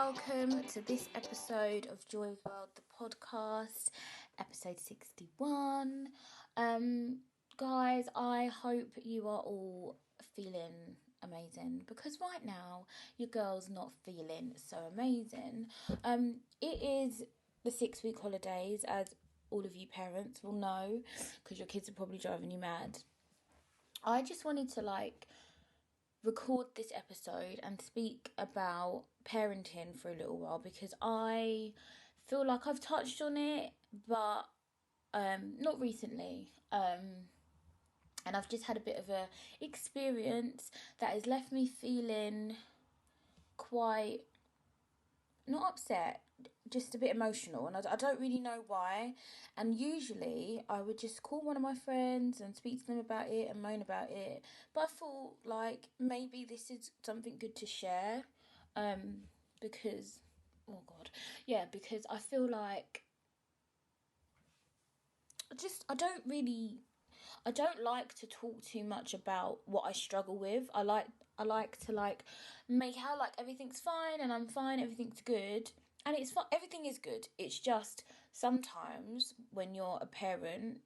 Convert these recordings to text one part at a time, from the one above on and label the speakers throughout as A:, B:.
A: welcome to this episode of Joy World, the podcast, episode 61. Guys, I hope you are all feeling amazing, because right now your girl's not feeling so amazing. It is the 6-week holidays, as all of you parents will know, because your kids are probably driving you mad. I just wanted to record this episode and speak about parenting for a little while, because I feel like I've touched on it, but not recently. And I've just had a bit of a experience that has left me feeling quite, not upset, just a bit emotional, and I don't really know why. And usually I would just call one of my friends and speak to them about it and moan about it, but I thought maybe this is something good to share, because because I feel like I don't like to talk too much about what I struggle with. I like to make out like everything's fine and I'm fine, everything's good. And it's fine, everything is good. It's just sometimes when you're a parent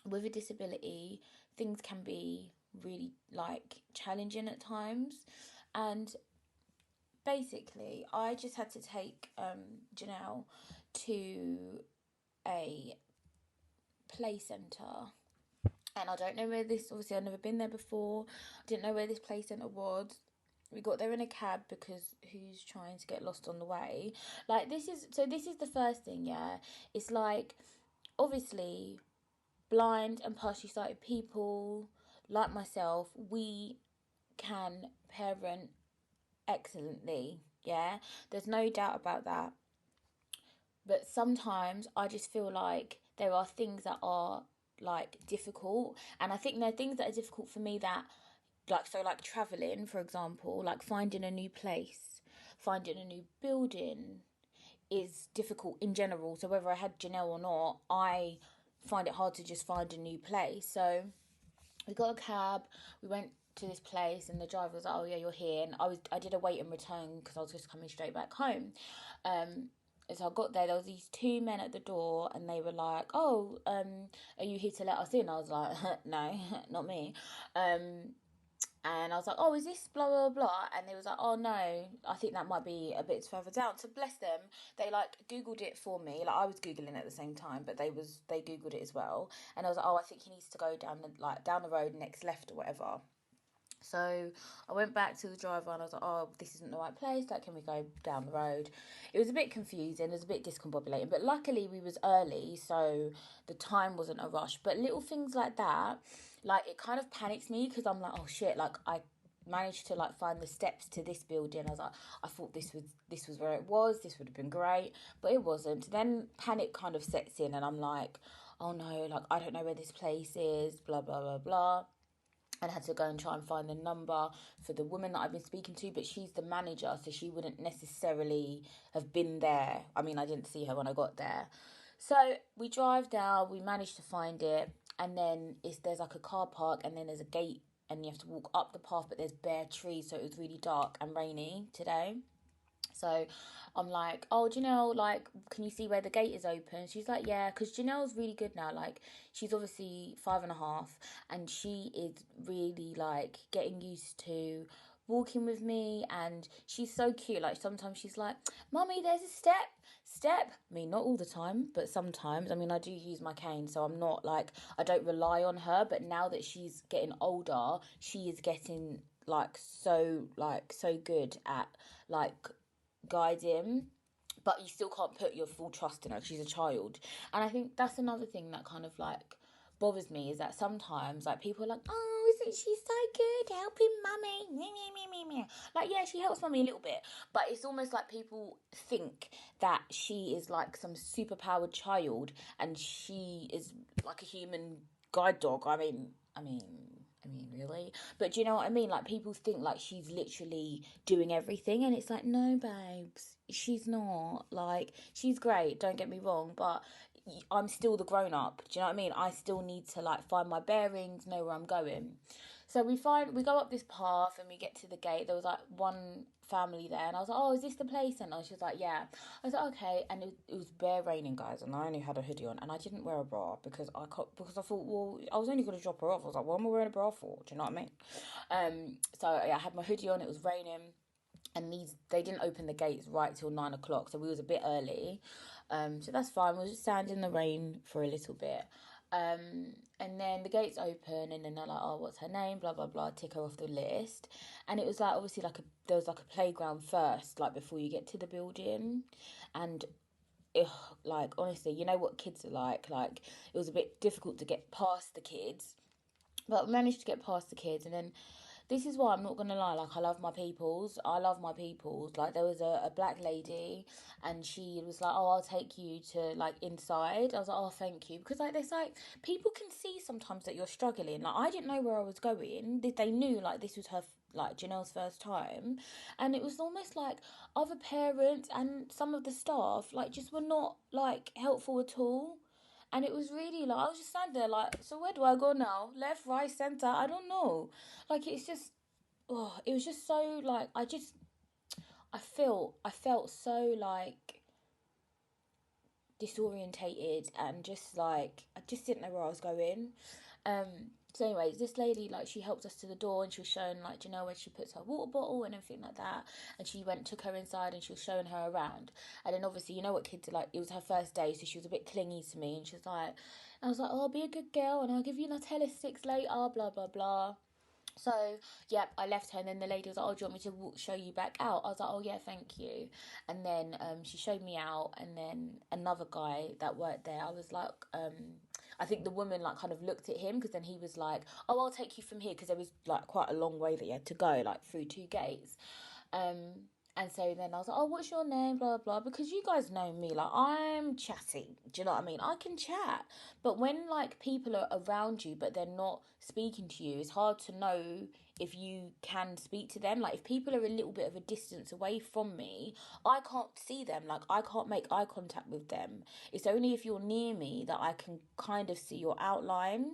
A: with a disability, things can be really challenging at times. And basically, I just had to take Janelle to a play centre. And I don't know where obviously I've never been there before. I didn't know where this play centre was. We got there in a cab, because who's trying to get lost on the way? This is the first thing, yeah. It's obviously, blind and partially sighted people like myself, we can parent excellently, yeah. There's no doubt about that. But sometimes I just feel like there are things that are difficult, and I think there are things that are difficult for me that traveling, for example, finding a new place, finding a new building is difficult in general. So whether I had Janelle or not, I find it hard to just find a new place. So we got a cab, we went to this place, and the driver was like, oh yeah, you're here. And I did a wait and return because I was just coming straight back home. So I got there was these two men at the door, and they were like, oh, are you here to let us in? I was like, no, not me. And I was like, oh, is this blah, blah, blah? And they was like, oh, no, I think that might be a bit further down. So bless them, they Googled it for me. I was Googling at the same time, but they Googled it as well. And I was like, oh, I think he needs to go down the road, next left or whatever. So I went back to the driver and I was like, oh, this isn't the right place. Can we go down the road? It was a bit confusing. It was a bit discombobulating. But luckily we was early, so the time wasn't a rush. But little things like that, it kind of panics me, because I'm like, oh, shit. I managed to find the steps to this building. I was like, I thought this was where it was. This would have been great. But it wasn't. Then panic kind of sets in and I'm like, oh, no, I don't know where this place is, blah, blah, blah, blah. And I had to go and try and find the number for the woman that I've been speaking to, but she's the manager, so she wouldn't necessarily have been there. I mean, I didn't see her when I got there. So we drive down, we managed to find it, and then there's a car park, and then there's a gate, and you have to walk up the path, but there's bare trees, so it was really dark and rainy today. So I'm like, oh, Janelle, can you see where the gate is open? She's like, yeah, because Janelle's really good now. She's obviously 5.5, and she is really, getting used to walking with me, and she's so cute. Sometimes she's like, Mummy, there's a step. I mean, not all the time, but sometimes. I mean, I do use my cane, so I'm not, I don't rely on her, but now that she's getting older, she is getting, so good at, guiding, but you still can't put your full trust in her. She's a child. And I think that's another thing that kind of bothers me, is that sometimes people are like, oh, isn't she so good helping mummy? Yeah, she helps mummy a little bit, but it's almost like people think that she is some superpowered child, and she is a human guide dog. I mean, really? But do you know what I mean? People think she's literally doing everything, and it's no, babes, she's not. She's great, don't get me wrong, but I'm still the grown-up. Do you know what I mean? I still need to, find my bearings, know where I'm going. So we go up this path and we get to the gate. There was like one family there, and I was like, "Oh, is this the place?" And she was like, "Yeah." I was like, "Okay." And it was bare raining, guys, and I only had a hoodie on, and I didn't wear a bra because I thought, well, I was only going to drop her off. I was like, "What am I wearing a bra for?" Do you know what I mean? So yeah, I had my hoodie on. It was raining, and they didn't open the gates right till 9 o'clock, so we was a bit early. So that's fine. We was just standing in the rain for a little bit. And then the gates open, and then they're like, "Oh, what's her name? Blah blah blah." Tick her off the list, and it was like obviously there was like a playground first, like before you get to the building, and ugh, like honestly, you know what kids are like. Like it was a bit difficult to get past the kids, but we managed to get past the kids, and then this is why I'm not gonna lie, like I love my peoples. I love my peoples. Like there was a black lady, and she was like, "Oh, I'll take you to like inside." I was like, "Oh, thank you," because like there's like people can see sometimes that you're struggling. Like I didn't know where I was going. They knew like this was her, like Janelle's first time, and it was almost like other parents and some of the staff like just were not like helpful at all. And it was really like I was just standing there like, so where do I go now? Left, right, center? I don't know. Like it's just, oh, it was just so like I felt so like disorientated and just like I just didn't know where I was going. Um, so anyways, this lady like she helped us to the door, and she was showing like, you know, where she puts her water bottle and everything like that. And she took her inside, and she was showing her around. And then obviously you know what kids are like. It was her first day, so she was a bit clingy to me, and she was like, I was like, "Oh, be a good girl, and I'll give you Nutella sticks later." Blah blah blah. So, yep, I left her, and then the lady was like, "Oh, do you want me to show you back out?" I was like, "Oh, yeah, thank you." And then she showed me out, and then another guy that worked there, I was like, I think the woman like kind of looked at him, because then he was like, "Oh, I'll take you from here," because there was like quite a long way that you had to go, like through two gates. Um, and so then I was like, "Oh, what's your name?" Blah, blah, blah. Because you guys know me, like, I'm chatty. Do you know what I mean? I can chat. But when, like, people are around you, but they're not speaking to you, it's hard to know if you can speak to them. Like, if people are a little bit of a distance away from me, I can't see them. Like, I can't make eye contact with them. It's only if you're near me that I can kind of see your outline.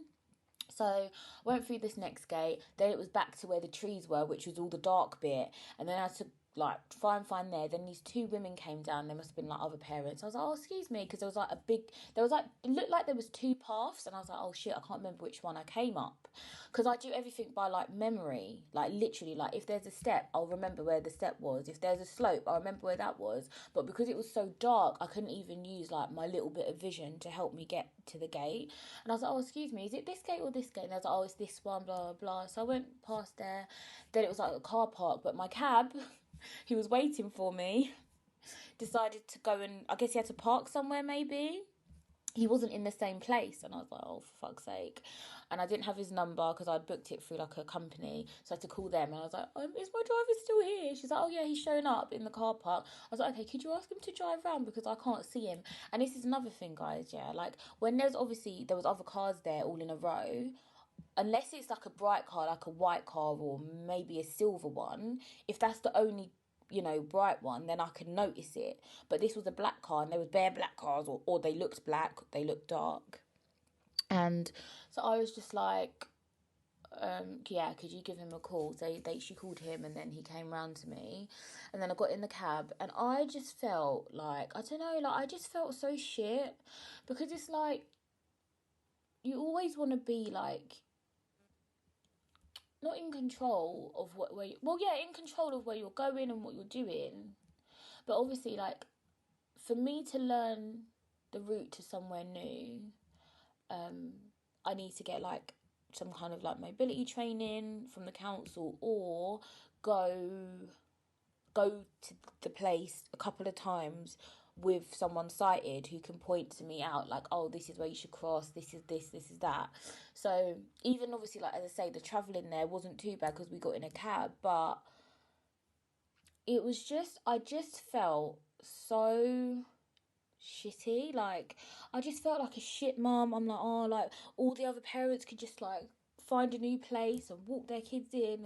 A: So went through this next gate. Then it was back to where the trees were, which was all the dark bit. And then I had to like try and find there. Then these two women came down. They must have been like other parents. I was like, "Oh, excuse me," because there was like there was like, it looked like there was two paths, and I was like, "Oh shit, I can't remember which one I came up," because I do everything by like memory, like literally, like if there's a step, I'll remember where the step was. If there's a slope, I'll remember where that was. But because it was so dark, I couldn't even use like my little bit of vision to help me get to the gate. And I was like, "Oh, excuse me, is it this gate or this gate?" And I was like, "Oh, it's this one, blah, blah, blah." So I went past there. Then it was like a car park, but my cab, who was waiting for me, decided to go, and I guess he had to park somewhere maybe. He wasn't in the same place, and I was like, "Oh, for fuck's sake." And I didn't have his number because I'd booked it through like a company, so I had to call them. And I was like, "Is my driver still here?" She's like, "Oh yeah, he's showing up in the car park." I was like, "Okay, could you ask him to drive around because I can't see him?" And this is another thing, guys, yeah, like when there was other cars there all in a row, unless it's like a bright car, like a white car or maybe a silver one, if that's the only, you know, bright one, then I can notice it. But this was a black car, and there was bare black cars, or they looked black, they looked dark. And so I was just like, yeah, could you give him a call? So she called him, and then he came round to me, and then I got in the cab, and I just felt like, I don't know, like I just felt so shit, because it's like you always want to be like not in control of in control of where you're going and what you're doing, but obviously like for me to learn the route to somewhere new, um I need to get like some kind of like mobility training from the council, or go to the place a couple of times with someone sighted who can point to me out, like, "Oh, this is where you should cross, this is this is that." So even obviously, like as I say, the travelling there wasn't too bad because we got in a cab, but it was just, I just felt so shitty. Like I just felt like a shit mom. I'm like, oh, like all the other parents could just like find a new place and walk their kids in,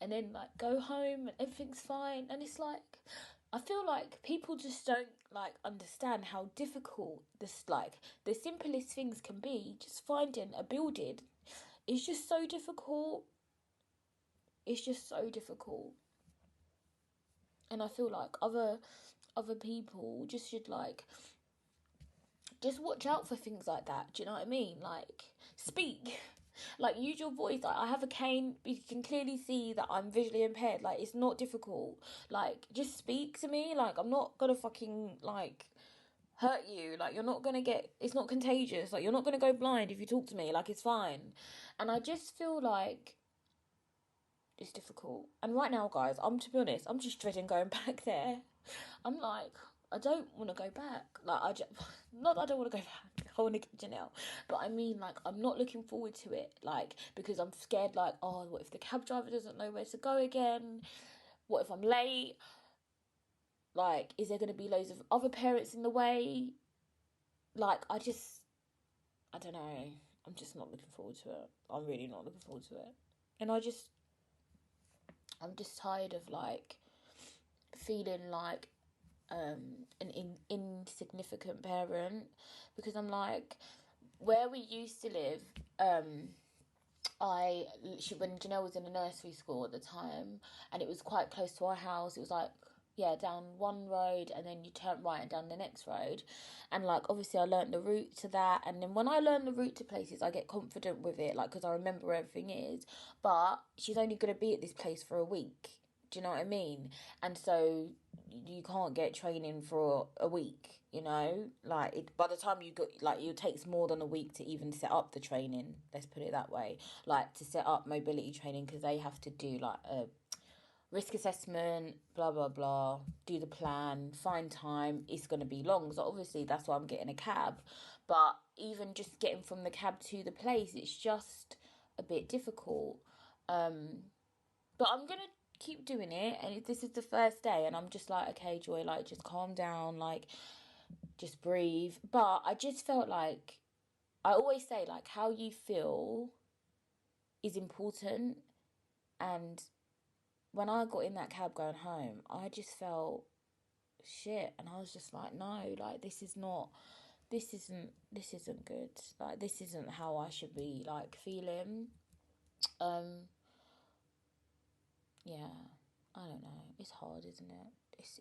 A: and then like go home and everything's fine. And it's like, I feel like people just don't like understand how difficult this, like the simplest things can be. Just finding a building it's just so difficult. It's just so difficult. And I feel like other people just should like just watch out for things like that. Do you know what I mean? Like, speak. Like, use your voice. Like, I have a cane. You can clearly see that I'm visually impaired. Like, it's not difficult. Like, just speak to me. Like, I'm not gonna fucking, like, hurt you. Like, you're not gonna get... It's not contagious. Like, you're not gonna go blind if you talk to me. Like, it's fine. And I just feel like it's difficult. And right now, guys, to be honest, I'm just dreading going back there. I'm like, I don't want to go back. Like, not that I don't want to go back. I want to get Janelle. But I mean, like, I'm not looking forward to it. Like, because I'm scared, like, oh, what if the cab driver doesn't know where to go again? What if I'm late? Like, is there going to be loads of other parents in the way? Like, I don't know. I'm just not looking forward to it. I'm really not looking forward to it. And I'm just tired of, like, feeling like an insignificant parent, because I'm like, where we used to live, when Janelle was in a nursery school at the time, and it was quite close to our house. It was like, yeah, down one road and then you turn right and down the next road. And like, obviously I learned the route to that, and then when I learn the route to places I get confident with it, like, because I remember where everything is. But she's only going to be at this place for a week, do you know what I mean? And so you can't get training for a week, you know? Like, by the time you got, like, it takes more than a week to even set up the training, let's put it that way. Like, to set up mobility training, because they have to do like a risk assessment, blah blah blah, do the plan, find time. It's going to be long, so obviously that's why I'm getting a cab. But even just getting from the cab to the place, it's just a bit difficult. But I'm gonna keep doing it, and this is the first day, and I'm just like, okay, Joy, like, just calm down, like, just breathe. But I just felt like, I always say, like, how you feel is important. And when I got in that cab going home, I just felt shit, and I was just like, no, like, this isn't good. Like, this isn't how I should be, like, feeling. Yeah, I don't know. It's hard, isn't it?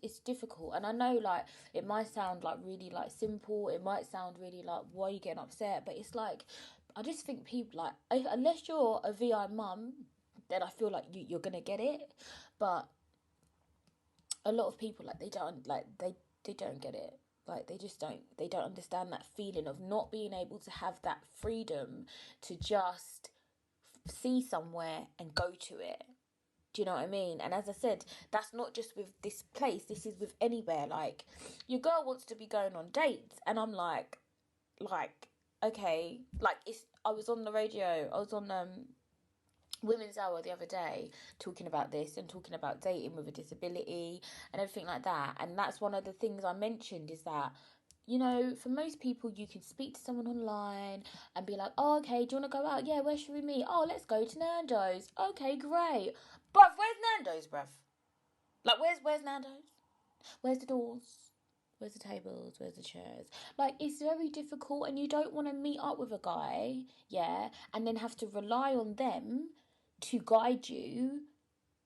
A: It's difficult, and I know, like, it might sound like really, like, simple. It might sound really like, why are you getting upset? But it's like, I just think people, like, unless you're a VI mum, then I feel like you're gonna get it. But a lot of people, like, they don't get it. Like, they don't understand that feeling of not being able to have that freedom to just see somewhere and go to it. Do you know what I mean? And as I said, that's not just with this place. This is with anywhere. Like, your girl wants to be going on dates, and I'm like, okay, like, I was on the radio. I was on Women's Hour the other day, talking about this and talking about dating with a disability and everything like that. And that's one of the things I mentioned, is that, you know, for most people, you can speak to someone online and be like, oh, okay, do you want to go out? Yeah, where should we meet? Oh, let's go to Nando's. Okay, great. Bruv, where's Nando's, bruv? Like, where's Nando's? Where's the doors? Where's the tables? Where's the chairs? Like, it's very difficult, and you don't want to meet up with a guy, yeah, and then have to rely on them to guide you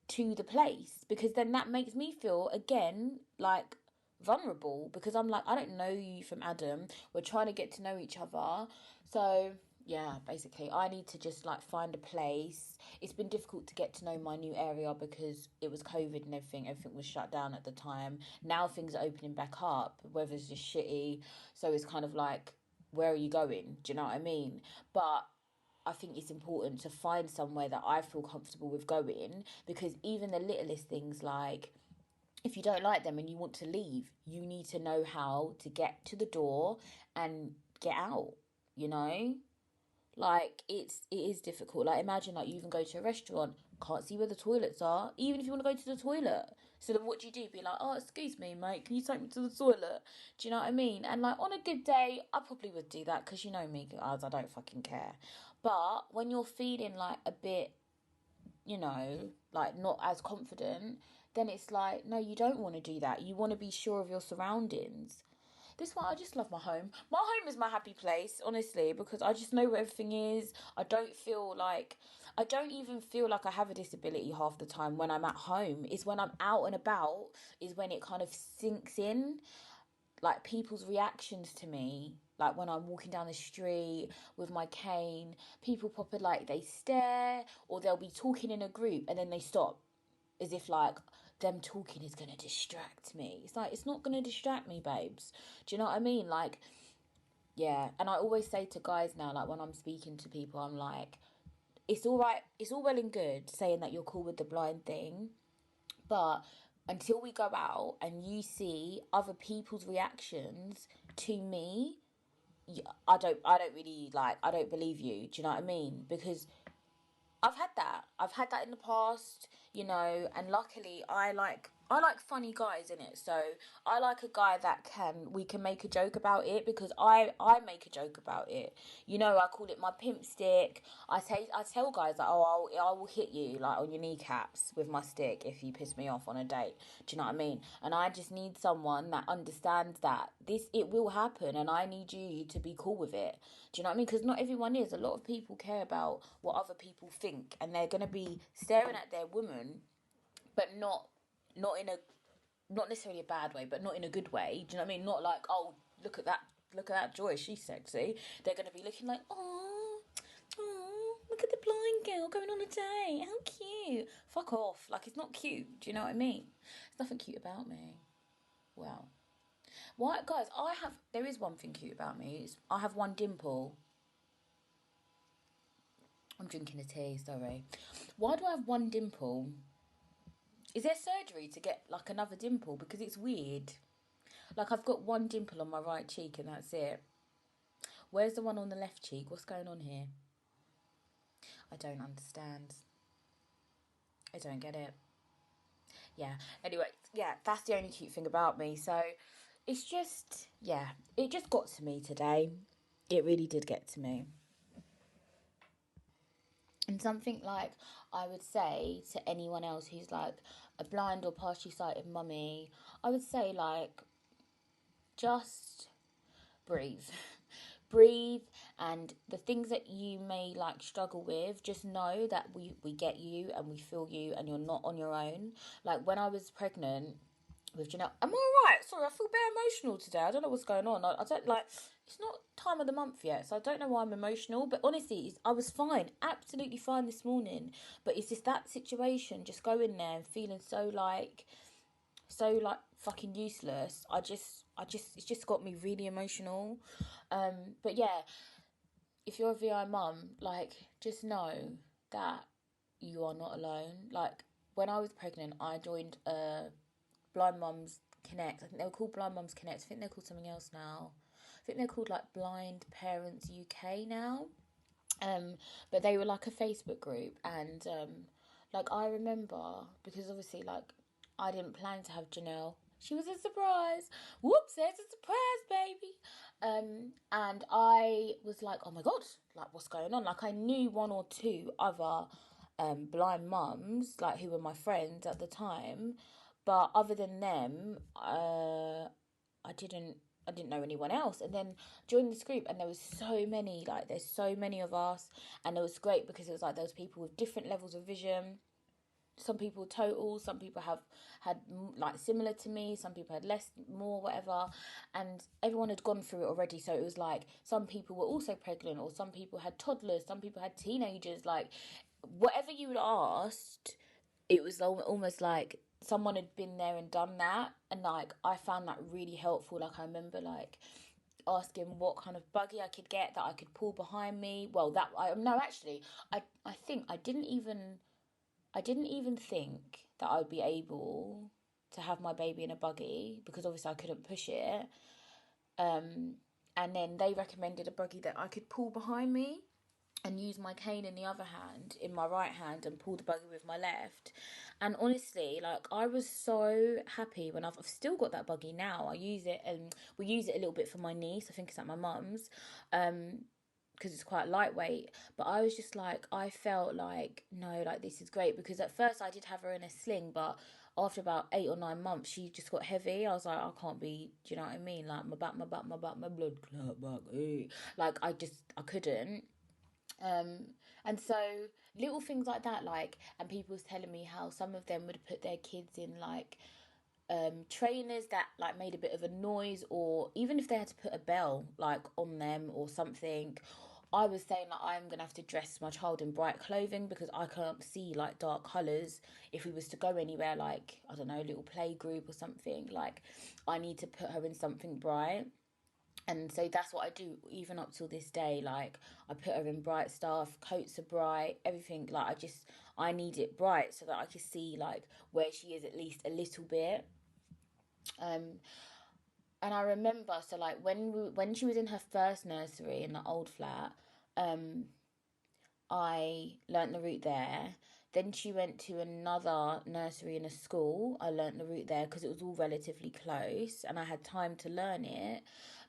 A: to the place, because then that makes me feel, again, like, vulnerable, because I'm like, I don't know you from Adam. We're trying to get to know each other. So yeah, basically I need to just, like, find a place. It's been difficult to get to know my new area because it was COVID and everything was shut down at the time. Now things are opening back up, weather's just shitty, so it's kind of like, where are you going? Do you know what I mean? But I think it's important to find somewhere that I feel comfortable with going, because even the littlest things, like, if you don't like them and you want to leave, you need to know how to get to the door and get out, you know? Like, it is difficult. Like, imagine, like, you even go to a restaurant, can't see where the toilets are, even if you want to go to the toilet. So then what do? Be like, oh, excuse me, mate, can you take me to the toilet? Do you know what I mean? And, like, on a good day, I probably would do that, because you know me, guys, I don't fucking care. But when you're feeling, like, a bit, you know, like, not as confident, then it's like, no, you don't want to do that. You want to be sure of your surroundings. This one, I just love my home. My home is my happy place, honestly, because I just know where everything is. I don't even feel like I have a disability half the time when I'm at home. It's when I'm out and about, is when it kind of sinks in. Like people's reactions to me, like when I'm walking down the street with my cane, people probably like they stare, or they'll be talking in a group and then they stop, as if like them talking is going to distract me. It's like, it's not going to distract me, babes. Do you know what I mean? Like, yeah. And I always say to guys now, like when I'm speaking to people, I'm like, it's all right, it's all well and good saying that you're cool with the blind thing, but until we go out and you see other people's reactions to me, I don't believe you. Do you know what I mean? Because I've had that. I've had that in the past, and luckily I like funny guys in it. So I like a guy that we can make a joke about it, because I make a joke about it. I call it my pimp stick. I tell guys that, oh, I will hit you like on your kneecaps with my stick if you piss me off on a date. Do you know what I mean? And I just need someone that understands that it will happen, and I need you to be cool with it. Do you know what I mean? Because not everyone is. A lot of people care about what other people think, and they're going to be staring at their woman, but not in a not necessarily a bad way, but not in a good way. Do you know what I mean? Not like, oh, look at that Joy, she's sexy. They're going to be looking like, oh, look at the blind girl going on a date. How cute. Fuck off. Like, it's not cute. Do you know what I mean? There's nothing cute about me. Well, why, guys? There is one thing cute about me. I have one dimple. I'm drinking a tea, sorry. Why do I have one dimple? Is there surgery to get like another dimple? Because it's weird. Like, I've got one dimple on my right cheek and that's it. Where's the one on the left cheek? What's going on here? I don't understand. I don't get it. Yeah. Anyway, yeah, that's the only cute thing about me. So it's just, yeah, it just got to me today. It really did get to me. And something like I would say to anyone else who's like a blind or partially sighted mummy, I would say like, just breathe. Breathe, and the things that you may like struggle with, just know that we get you and we feel you, and you're not on your own. Like when I was pregnant with Janelle, I'm alright. Sorry, I feel very emotional today. I don't know what's going on. I don't like. It's not time of the month yet, so I don't know why I'm emotional. But honestly, I was fine, absolutely fine this morning. But it's just that situation, just going there and feeling so like fucking useless. It's just got me really emotional. But yeah, if you're a VI mum, like, just know that you are not alone. Like, when I was pregnant, I joined Blind Mums Connect. I think they were called Blind Mums Connect. I think they're called something else now. I think they're called like Blind Parents UK now. But they were like a Facebook group, and like I remember, because obviously like I didn't plan to have Janelle. She was a surprise. Whoops, there's a surprise, baby. And I was like, oh my god, like what's going on? Like I knew one or two other blind mums, like who were my friends at the time, but other than them, I didn't know anyone else. And then joined this group, and there was so many, like there's so many of us, and it was great because it was like there was people with different levels of vision. Some people total, some people had like similar to me, some people had less, more, whatever, and everyone had gone through it already. So it was like some people were also pregnant, or some people had toddlers, some people had teenagers. Like whatever you would asked, it was almost like someone had been there and done that. And like I found that really helpful. Like I remember like asking what kind of buggy I could get that I could pull behind me. Well, that I no actually I think I didn't even think that I'd be able to have my baby in a buggy, because obviously I couldn't push it. And then they recommended a buggy that I could pull behind me and use my cane in the other hand, in my right hand, and pull the buggy with my left. And honestly, like I was so happy when I've still got that buggy now. I use it, and we use it a little bit for my niece. I think it's at my mum's. because it's quite lightweight. But I was just like, I felt like, no, like this is great, because at first I did have her in a sling, but after about 8 or 9 months she just got heavy. I was like, I can't be, do you know what I mean? Like my back, my blood clot back. Like I couldn't. And so little things like that, like, and people was telling me how some of them would put their kids in like trainers that like made a bit of a noise, or even if they had to put a bell like on them or something. I was saying like, I'm gonna have to dress my child in bright clothing because I can't see like dark colours. If we was to go anywhere, like, I don't know, a little play group or something, like I need to put her in something bright. And so that's what I do even up till this day. Like I put her in bright stuff, coats are bright, everything. Like I need it bright so that I can see like where she is at least a little bit. um and I remember, so like when she was in her first nursery in the old flat, um I learnt the route there. Then she went to another nursery in a school. I learnt the route there because it was all relatively close and I had time to learn it.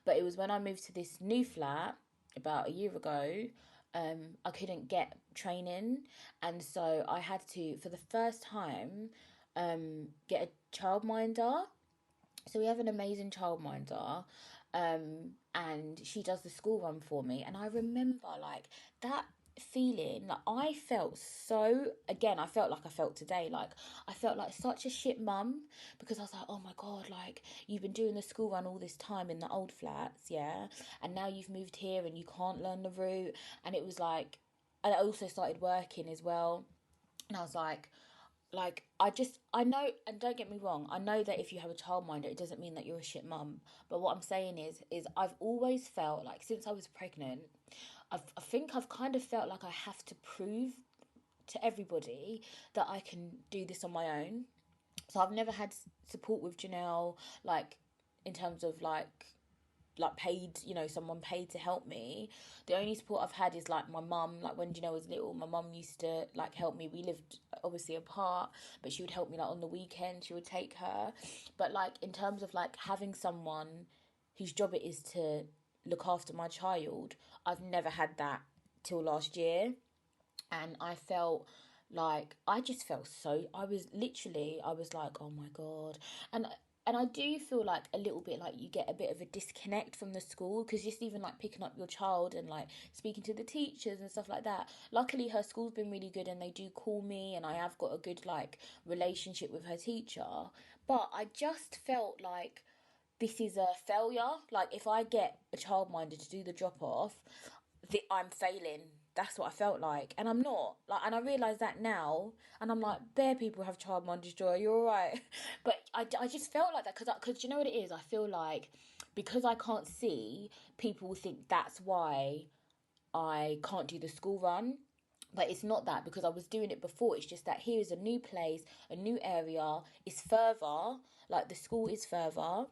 A: But it was when I moved to this new flat about a year ago, I couldn't get training. And so I had to, for the first time, get a childminder. So we have an amazing childminder, and she does the school run for me. And I remember like that feeling, like I felt so, again, I felt like I felt today, like I felt like such a shit mum, because I was like, oh my god, like you've been doing the school run all this time in the old flats, yeah, and now you've moved here and you can't learn the route. And it was like, and I also started working as well, and I was like, I know, and don't get me wrong, I know that if you have a childminder it doesn't mean that you're a shit mum. But what I'm saying is I've always felt like since I was pregnant, I think I've kind of felt like I have to prove to everybody that I can do this on my own. So I've never had support with Janelle, like in terms of like paid, someone paid to help me. The only support I've had is like my mum. Like when Janelle was little, my mum used to like help me. We lived obviously apart, but she would help me like on the weekend. She would take her. But like in terms of like having someone whose job it is to look after my child, I've never had that till last year. And I felt like, I just felt so, I was like, oh my god. And I do feel like a little bit like you get a bit of a disconnect from the school, because just even like picking up your child and like speaking to the teachers and stuff like that. Luckily her school's been really good and they do call me, and I have got a good like relationship with her teacher. But I just felt like this is a failure. Like if I get a childminder to do the drop off, I'm failing. That's what I felt like, and I'm not. Like, and I realise that now, and I'm like, bare people have childminders, Joy. You're all right, but I just felt like that because you know what it is. I feel like because I can't see, people think that's why I can't do the school run. But it's not that, because I was doing it before. It's just that here is a new place, a new area. It's further. Like the school is further,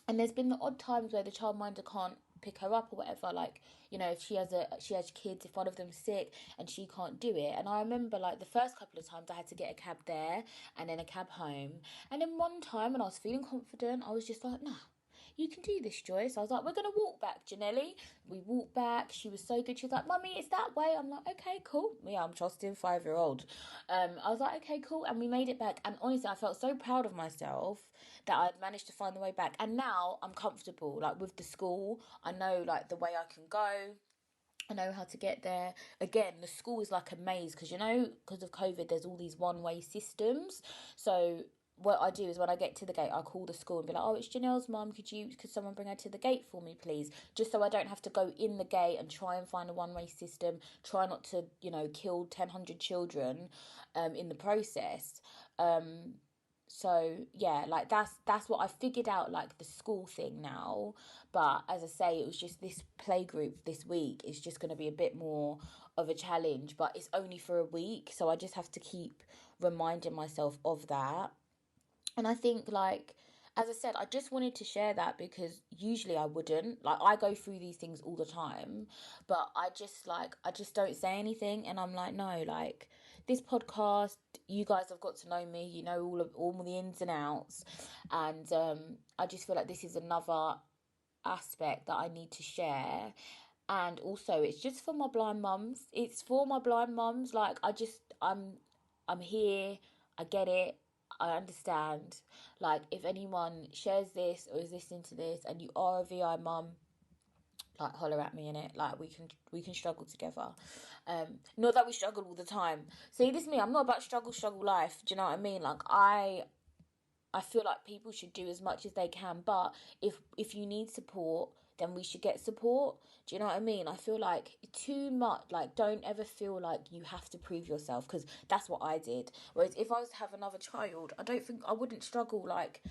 A: and there's been the odd times where the childminder can't pick her up or whatever, like, if she has kids, if one of them's sick and she can't do it. And I remember like the first couple of times I had to get a cab there and then a cab home. And then one time when I was feeling confident, I was just like, nah, you can do this, Joyce. I was like, we're going to walk back, Janelle. We walked back. She was so good. She was like, Mummy, it's that way. I'm like, okay, cool. Yeah, I'm trusting 5-year-old. I was like, okay, cool. And we made it back. And honestly, I felt so proud of myself that I'd managed to find the way back. And now I'm comfortable, like with the school. I know like the way I can go. I know how to get there. Again, the school is like a maze because, because of COVID, there's all these one-way systems. So what I do is when I get to the gate, I call the school and be like, oh, it's Janelle's mum. Could someone bring her to the gate for me, please? Just so I don't have to go in the gate and try and find a one-way system. Try not to, kill 1,000 children in the process. So yeah, like that's what I figured out, like the school thing now. But as I say, it was just this play group this week is just going to be a bit more of a challenge, but it's only for a week, so I just have to keep reminding myself of that. And I think, like, as I said, I just wanted to share that because usually I wouldn't. Like, I go through these things all the time, but I just don't say anything. And I'm like, no, like, this podcast, you guys have got to know me, all the ins and outs. And I just feel like this is another aspect that I need to share. And also, it's just for my blind mums. It's for my blind mums. Like, I'm here. I get it. I understand. Like, if anyone shares this or is listening to this, and you are a VI mum, like, holler at me in it. Like, we can struggle together. Not that we struggle all the time. See, this is me. I'm not about struggle life. Do you know what I mean? Like, I feel like people should do as much as they can, but if you need support, then we should get support. Do you know what I mean? I feel like too much, like, don't ever feel like you have to prove yourself, because that's what I did. Whereas if I was to have another child, I don't think I wouldn't struggle like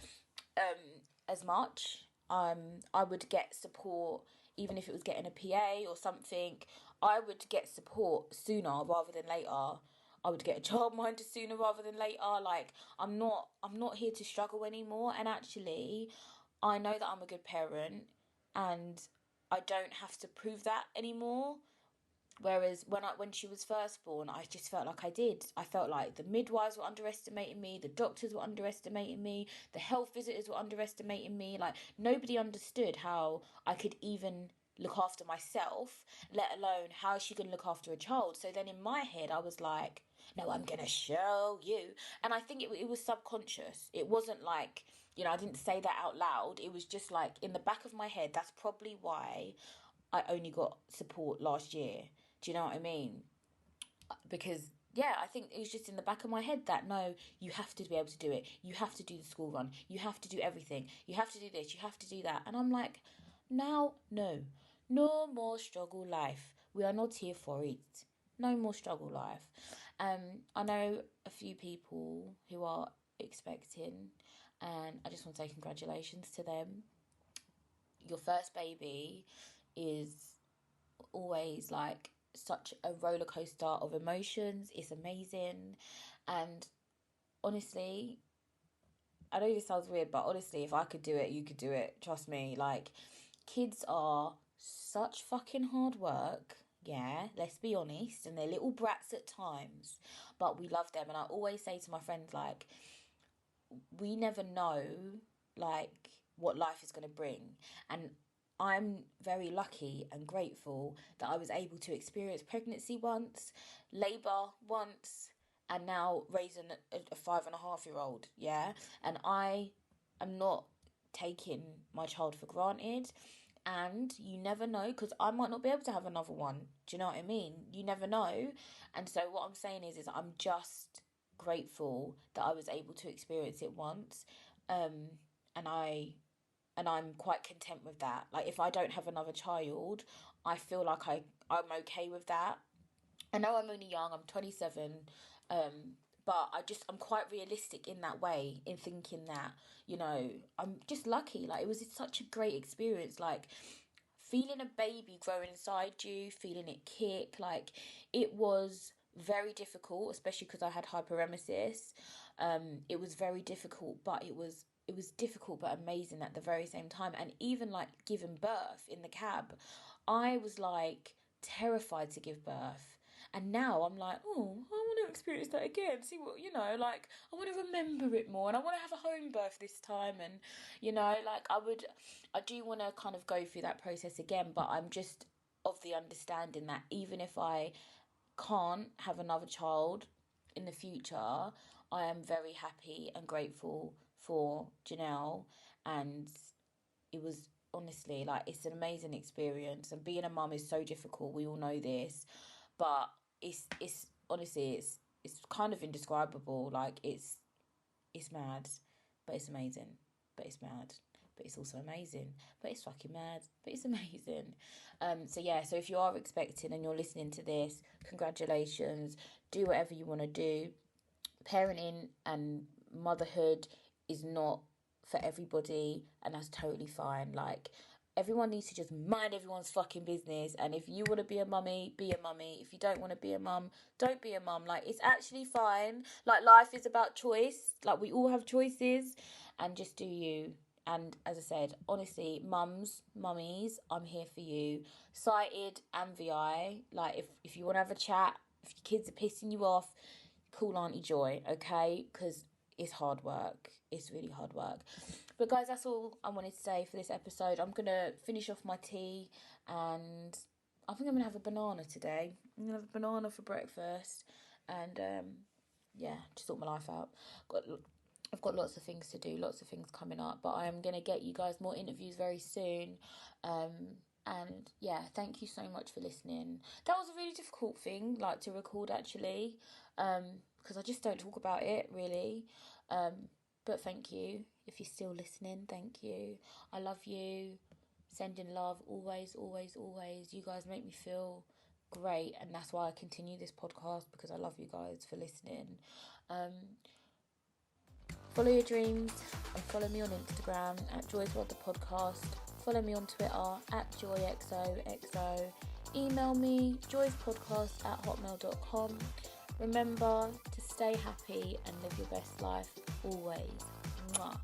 A: as much. I would get support even if it was getting a PA or something. I would get support sooner rather than later. I would get a childminder sooner rather than later. Like, I'm not here to struggle anymore. And actually, I know that I'm a good parent, and I don't have to prove that anymore. Whereas when she was first born, I just felt like I did. I felt like the midwives were underestimating me, the doctors were underestimating me, the health visitors were underestimating me. Like, nobody understood how I could even look after myself, let alone how is she going to look after a child. So then in my head, I was like, no, I'm going to show you. And I think it was subconscious. It wasn't like, I didn't say that out loud. It was just like in the back of my head. That's probably why I only got support last year. Do you know what I mean? Because, yeah, I think it was just in the back of my head that no, you have to be able to do it. You have to do the school run. You have to do everything. You have to do this. You have to do that. And I'm like, now, no. No more struggle life. We are not here for it. No more struggle life. I know a few people who are expecting, and I just want to say congratulations to them. Your first baby is always like such a roller coaster of emotions. It's amazing. And honestly, I know this sounds weird, but honestly, if I could do it, you could do it. Trust me. Like, kids are such fucking hard work. Yeah, let's be honest. And they're little brats at times, but we love them. And I always say to my friends, like, we never know, like, what life is going to bring. And I'm very lucky and grateful that I was able to experience pregnancy once, labour once, and now raising a 5.5-year-old. Yeah. And I am not taking my child for granted. And you never know, because I might not be able to have another one. Do you know what I mean? You never know. And so what I'm saying is I'm just grateful that I was able to experience it once. And I'm quite content with that. Like, if I don't have another child, I feel like I'm okay with that. I know I'm only young, I'm 27, but I'm quite realistic in that way, in thinking that, I'm just lucky. Like, it was such a great experience. Like, feeling a baby grow inside you, feeling it kick, like, it was very difficult, especially because I had hyperemesis. It was very difficult, but it was difficult but amazing at the very same time. And even like giving birth in the cab, I was like terrified to give birth. And now I'm like, oh, I want to experience that again. See what, like, I want to remember it more, and I want to have a home birth this time. And, like, I do want to kind of go through that process again, but I'm just of the understanding that even if I can't have another child in the future, I am very happy and grateful for Janelle. And it was honestly, like, it's an amazing experience. And being a mum is so difficult. We all know this, but it's honestly it's kind of indescribable. Like, it's mad, but it's amazing. But it's mad, but it's also amazing. But it's fucking mad, but it's amazing. So yeah, so if you are expecting and you're listening to this, congratulations. Do whatever you want to do. Parenting and motherhood is not for everybody, and that's totally fine. Like, everyone needs to just mind everyone's fucking business. And if you want to be a mummy, be a mummy. If you don't want to be a mum, don't be a mum. Like, it's actually fine. Like, life is about choice. Like, we all have choices, and just do you. And as I said, honestly, mummies, I'm here for you. Sighted and VI. Like, if you want to have a chat, if your kids are pissing you off, call Auntie Joy, okay? Because it's hard work. It's really hard work. But guys, that's all I wanted to say for this episode. I'm going to finish off my tea, and I think I'm gonna have a banana today. I'm gonna have a banana for breakfast, and yeah, just sort my life out. I've got lots of things to do, lots of things coming up, but I am gonna get you guys more interviews very soon. And yeah, thank you so much for listening. That was a really difficult thing, like, to record, actually, because I just don't talk about it really. But thank you if you're still listening. Thank you. I love you. Sending love always, always, always. You guys make me feel great, and that's why I continue this podcast, because I love you guys for listening. Follow your dreams and follow me on Instagram at Joy's World the Podcast. Follow me on Twitter at JoyXOXO. Email me joyspodcast@hotmail.com. Remember to stay happy and live your best life always. Mwah.